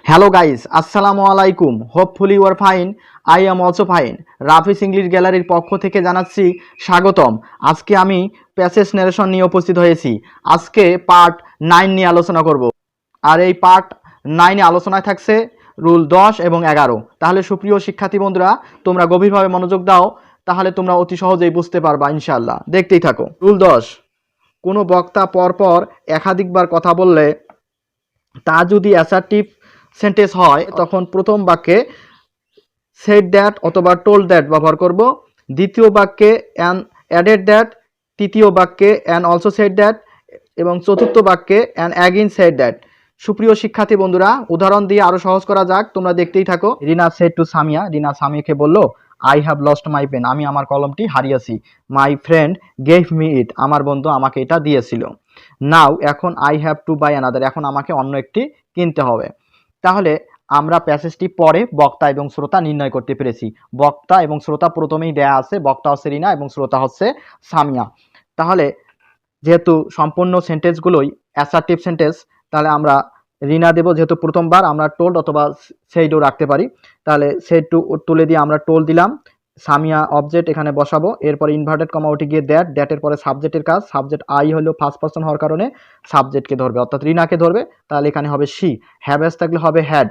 Hello guys, আসসালামু আলাইকুম। Hopefully you are fine. I am also fine. Rafi's English গ্যালারির পক্ষ থেকে জানাচ্ছি স্বাগতম। আজকে আমি প্যাসেজ ন্যারেশন নিয়ে উপস্থিত হয়েছি। আজকে পার্ট 9 নিয়ে আলোচনা করব। আর এই পার্ট 9 আলোচনায় থাকছে রুল 10 এবং 11। তাহলে সুপ্রিয় শিক্ষার্থী বন্ধুরা, তোমরা গভীরভাবে মনোযোগ দাও, তাহলে তোমরা অতি সহজেই বুঝতে পারবা ইনশাআল্লাহ। দেখতেই থাকো। রুল 10, কোনো বক্তা পরপর একাধিকবার কথা বললে তা যদি অ্যাসার্টিভ সেন্টেন্স হয় তখন প্রথম বাক্যে সেড দ্যাট অথবা টোল্ড দ্যাট ব্যবহার করব, দ্বিতীয় বাক্যে অ্যান অ্যাডেড দ্যাট, তৃতীয় বাক্যে অ্যান অলসো সেড দ্যাট এবং চতুর্থ বাক্যে অ্যান অ্যাগেন সেড দ্যাট। সুপ্রিয় শিক্ষার্থী বন্ধুরা, উদাহরণ দিয়ে আরো সহজ করা যাক, তোমরা দেখতেই থাকো। রিনা সেড টু সামিয়া, রিনা সামিয়াকে বলল I have lost my pen, আমি আমার কলমটি হারিয়েছি। My friend gave me it, আমার বন্ধু আমাকে এটা দিয়েছিল। নাও, এখন I have to buy another, এখন আমাকে অন্য একটি কিনতে হবে। তাহলে আমরা প্যাসেজটি পরে বক্তা এবং শ্রোতা নির্ণয় করতে পেরেছি। বক্তা এবং শ্রোতা প্রথমেই দেয়া আছে, বক্তা হচ্ছে রিনা এবং শ্রোতা হচ্ছে সামিয়া। তাহলে যেহেতু সম্পূর্ণ সেন্টেন্সগুলোই অ্যাসার্টিভ সেন্টেন্স, তাহলে আমরা রিনা দেব, যেহেতু প্রথমবার আমরা টোল্ড অথবা সেইডও রাখতে পারি। তাহলে সেই টু তুলে দিয়ে আমরা টোল দিলাম, সামিয়া অবজেক্ট এখানে বসাবো, এরপরে ইনভার্টেড কমা উঠে গিয়ে দ্যাট, দ্যাটের পরে সাবজেক্টের কাজ, সাবজেক্ট আই হলো ফার্স্ট পারসন হওয়ার কারণে সাবজেক্টকে ধরবে, অর্থাৎ রিনাকে ধরবে। তাহলে এখানে হবে শি, হ্যাভ থাকলে হবে হ্যাড।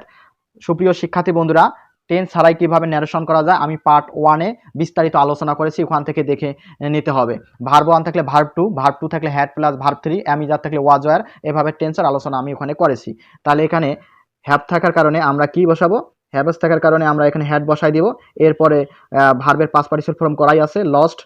সুপ্রিয় শিক্ষার্থী বন্ধুরা, টেন্স ছাড়াই কিভাবে ন্যারেশন করা যায় আমি পার্ট 1-এ বিস্তারিত আলোচনা করেছি, ওখান থেকে দেখে নিতে হবে। ভার্ব 1 থাকলে ভার্ব 2, ভার্ব 2 থাকলে হ্যাড প্লাস ভার্ব 3, অ্যামিজার থাকলে ওয়াজ ওয়্যার, এভাবে টেন্সের আলোচনা আমি ওখানে করেছি। তাহলে এখানে হ্যাভ থাকার কারণে আমরা কি বসাবো, হ্যাভেস থাকার কারণে আমরা এখানে হ্যাড বসাই দিব। এরপরে ভার্বের পাস্ট পার্টিসিপল ফর্ম করাই আছে, লস্ট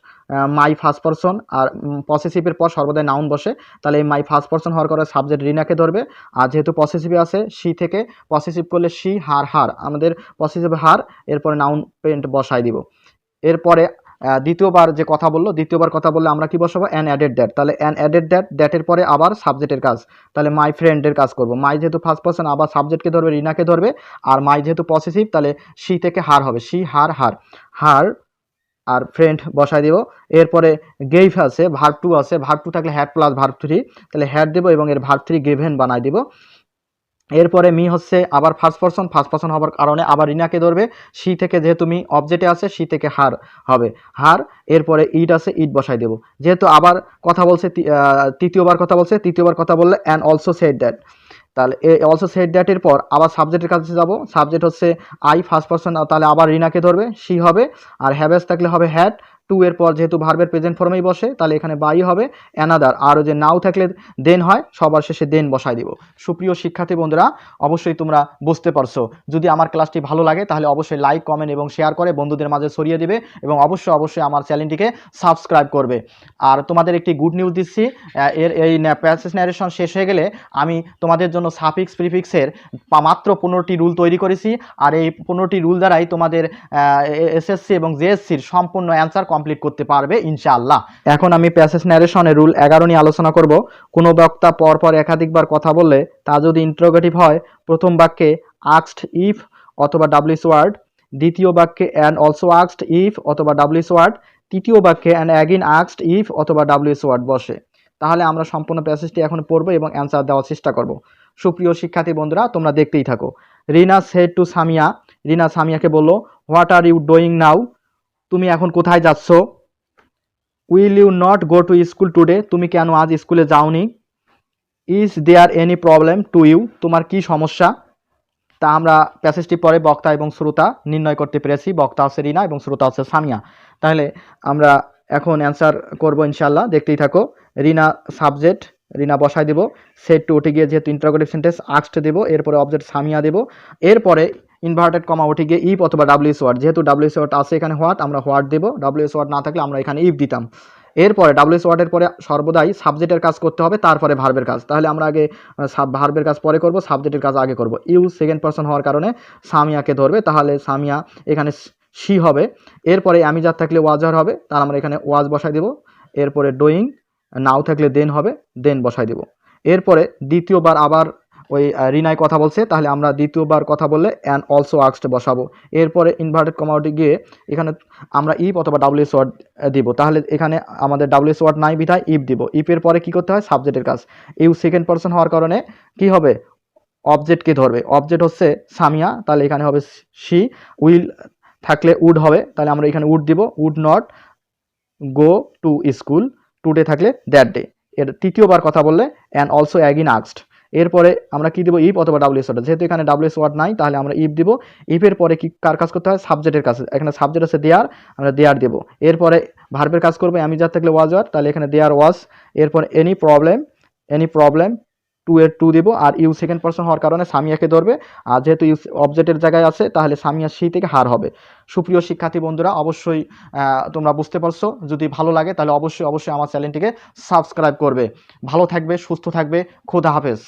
মাই ফার্স্ট পারসন, আর পসেসিভের পর সর্বদাই নাউন বসে। তাহলে এই মাই ফার্স্ট পারসন হওয়ার কারণে সাবজেক্ট রিনাকে ধরবে, আর যেহেতু পসেসিভে আছে সি থেকে পসেসিভ করলে সি, হার হার, আমাদের পসেসিভ হার, এরপরে নাউন পেন্ট বসাই দিব। এরপরে দ্বিতীয়বার যে কথা বললো, দ্বিতীয়বার কথা বললে আমরা কি বসাবো, অ্যান অ্যাডেড দ্যাট। তাহলে অ্যান অ্যাডেড দ্যাট, দ্যাটের পরে আবার সাবজেক্টের কাজ, তাহলে মাই ফ্রেন্ডের কাজ করব। মাই যেহেতু ফার্স্ট পারসন আবার সাবজেক্টকে ধরবে, রিনাকে ধরবে, আর মাই যেহেতু পসেসিভ তাহলে সি থেকে হার হবে, সি হার হার হার, আর ফ্রেন্ড বসাই দিব। এরপরে গেইভ আছে, ভার্ব 2 আছে, ভার্ব 2 থাকলে হ্যাড প্লাস ভার্ব 3, তাহলে হ্যাড দেবো এবং এর ভার্ব 3 গেভেন বানাই দিব। এরপরে মি হচ্ছে আবার ফার্স্ট পারসন হওয়ার কারণে আবার রিনাকে ধরবে, সি থেকে যেহেতু মি অবজেক্টে আছে সি থেকে হার হবে হার। এরপরে ইট আছে, ইট বসাই দেব। যেহেতু আবার কথা বলছে, তৃতীয়বার কথা বলছে, তৃতীয়বার কথা বললে অ্যান্ড অলসো সেড দ্যাট, তাহলে অলসো সেড দ্যাটের পর আবার সাবজেক্টের কাছে যাব, সাবজেক্ট হচ্ছে আই ফার্স্ট পারসন, তাহলে আবার রিনাকে ধরবে, সি হবে, আর হ্যাভেস থাকলে হবে হ্যাড। 2 এর পর যেহেতু ভার্বের প্রেজেন্ট ফর্মেই বসে তাহলে এখানে বাই হবে, অ্যানাদার, আর যে নাও থাকলে দেন হয়, সবার শেষে দেন বসাই দিব। সুপ্রিয় শিক্ষার্থী বন্ধুরা, অবশ্যই তোমরা বুঝতে পারছো। যদি আমার ক্লাসটি ভালো লাগে তাহলে অবশ্যই লাইক, কমেন্ট এবং শেয়ার করে বন্ধুদের মাঝে ছড়িয়ে দিবে, এবং অবশ্যই আমার চ্যানেলটিকে সাবস্ক্রাইব করবে। আর তোমাদের একটি গুড নিউজ দিচ্ছি, এই প্যাসেজ ন্যারেশন শেষ হয়ে গেলে আমি তোমাদের জন্য সাফিক্স প্রিফিক্সের মাত্র 15টি রুল তৈরি করেছি, আর এই 15টি রুল দ্বারাই তোমাদের এসএসসি এবং জেএসসির সম্পূর্ণ অ্যান্সার কমপ্লিট করতে পারবে ইনশাআল্লাহ। এখন আমি প্যাসেজ ন্যারেশনের রুল 11 নিয়ে আলোচনা করব। কোনো বক্তা পরপর একাধিকবার কথা বললে তা যদি ইন্টারোগেটিভ হয়, প্রথম বাক্যে আস্কড ইফ অথবা ডাব্লিউএস ওয়ার্ড, দ্বিতীয় বাক্যে অ্যান্ড অলসো আস্কড ইফ অথবা ডাব্লিউএস ওয়ার্ড, তৃতীয় বাক্যে অ্যান্ড অ্যাগেন আস্কড ইফ অথবা ডাব্লিউএস ওয়ার্ড বসে। তাহলে আমরা সম্পূর্ণ প্যাসেজটি এখন পড়বো এবং অ্যান্সার দেওয়ার চেষ্টা করব। সুপ্রিয় শিক্ষার্থী বন্ধুরা, তোমরা দেখতেই থাকো। রিনা সেড টু সামিয়া, রিনা সামিয়াকে বললো what are you doing now, তুমি এখন কোথায় যাচ্ছ। Will you not go to school today, তুমি কেন আজ স্কুলে যাওনি। Is there any problem to you, তোমার কি সমস্যা। তা আমরা প্যাসেজটি পরে বক্তা এবং শ্রোতা নির্ণয় করতে পেরেছি, বক্তা হচ্ছে রিনা এবং শ্রোতা হচ্ছে সামিয়া। তাহলে আমরা এখন অ্যান্সার করব ইনশাল্লাহ, দেখতেই থাকো। রিনা সাবজেক্ট, রিনা বসাই দেব, সেট টু উঠে গিয়ে যেহেতু ইন্টারোগেটিভ সেন্টেন্স আস্কড দেব, এরপরে অবজেক্ট সামিয়া দেব, এরপরে ইনভার্টেড কমা উঠে গিয়ে ইফ অথবা ডাব্লিউএস ওয়ার্ড, যেহেতু ডাব্লিউএস ওয়ার্ড আছে এখানে হোয়াট, আমরা হোয়াট দেব, ডাব্লিউএস ওয়ার্ড না থাকলে আমরা এখানে ইফ দিতাম। এরপরে ডাব্লিউএস ওয়ার্ডের পরে সর্বদাই সাবজেক্টের কাজ করতে হবে, তারপরে ভার্বের কাজ। তাহলে আমরা আগে ভার্বের কাজ পরে করব, সাবজেক্টের কাজ আগে করব। ইউ সেকেন্ড পারসন হওয়ার কারণে সামিয়াকে ধরবে, তাহলে সামিয়া এখানে শি হবে। এরপরে আমি যার থাকলে ওয়াজার হবে, তাহলে আমরা এখানে ওয়াজ বসাই দেব। এরপরে ডুইং, নাও থাকলে দেন হবে, দেন বসাই দেব। এরপরে দ্বিতীয়বার আবার ওই রিনায় কথা বলছে, তাহলে আমরা দ্বিতীয়বার কথা বললে অ্যান্ড অলসো আস্কড বসাবো। এরপরে ইনভার্টেড কমা উঠে গিয়ে এখানে আমরা ইফ অথবা ডাব্লিউএস ওয়ার্ড দিব, তাহলে এখানে আমাদের ডাব্লিউএস ওয়ার্ড নাই বিধায় ইফ দিব। ইফের পরে কি করতে হয়, সাবজেক্টের কাজ। ইউ সেকেন্ড পারসন হওয়ার কারণে কি হবে, অবজেক্টকে ধরবে। অবজেক্ট হচ্ছে সামিয়া, তাহলে এখানে হবে শি। উইল থাকলে উড হবে, তাহলে আমরা এখানে উড দিব। Would not go to school today থাকলে দ্যাট ডে। এর তৃতীয়বার কথা বললে অ্যান্ড অলসো অ্যাগিন আক্সড। এরপরে আমরা কি দিব, ইফ অথবা ডাব্লিউএস ওয়ার্ড। যেহেতু এখানে ডাব্লিউএস ওয়ার্ড নাই তাহলে আমরা ইফ দিব। ইফের পরে কি কার কাজ করতে হয়, সাবজেক্টের কাছে। এখানে সাবজেক্ট আছে দেয়ার, আমরা দেয়ার দেব। এরপরে ভার্বের কাজ করবে, আমি যা থাকলে ওয়াজ ওয়ার, তাহলে এখানে দেয়ার ওয়াজ। এরপর এনি প্রবলেম টু এর টু দিব। আর ইউ সেকেন্ড পারসন হওয়ার কারণে সামিয়াকে ধরবে। আর যেহেতু ইউ অবজেক্টের জায়গায় আছে তাহলে সামিয়া সি থেকে হার হবে। সুপ্রিয় শিক্ষার্থী বন্ধুরা, অবশ্যই তোমরা বুঝতে পারছো। যদি ভালো লাগে তাহলে অবশ্যই আমার চ্যানেলটিকে সাবস্ক্রাইব করবে। ভালো থাকবে, সুস্থ থাকবে। খোদা হাফেজ।